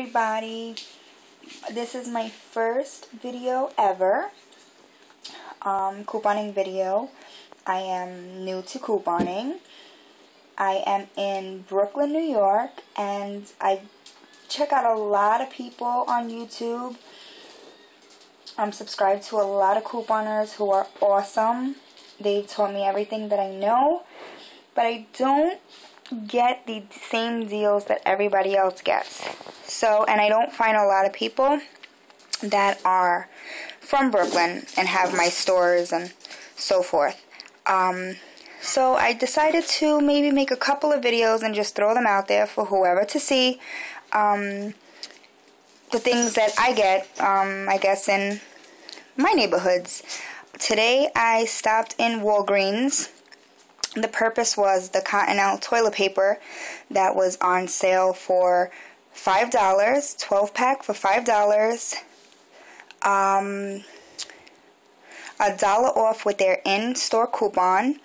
everybody. This is my first video ever, couponing video. I am new to couponing. I am in Brooklyn, New York, and I check out a lot of people on YouTube. I'm subscribed to a lot of couponers who are awesome. They've taught me everything that I know, but I don't get the same deals that everybody else gets. And I don't find a lot of people that are from Brooklyn and have my stores and so forth. So I decided to maybe make a couple of videos and just throw them out there for whoever to see. The things that I get, I guess, in my neighborhoods. Today I stopped in Walgreens. The purpose was the Cottonelle toilet paper that was on sale for $5, 12-pack for $5, $1 off with their in-store coupon,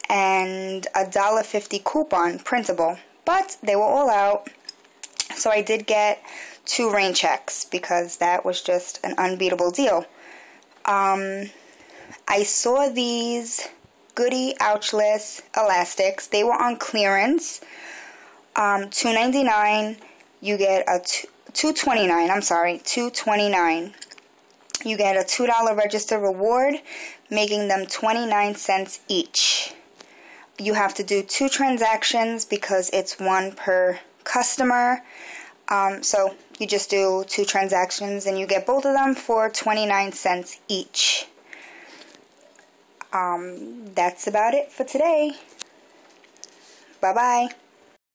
and $1.50 coupon printable. But they were all out, so I did get 2 rain checks because that was just an unbeatable deal. I saw these Goody Ouchless elastics. They were on clearance. $2.99. You get a $2.29. You get a $2 register reward, making them 29 cents each. You have to do 2 transactions because it's 1 per customer. So you just do 2 transactions and you get both of them for 29 cents each. That's about it for today. Bye-bye.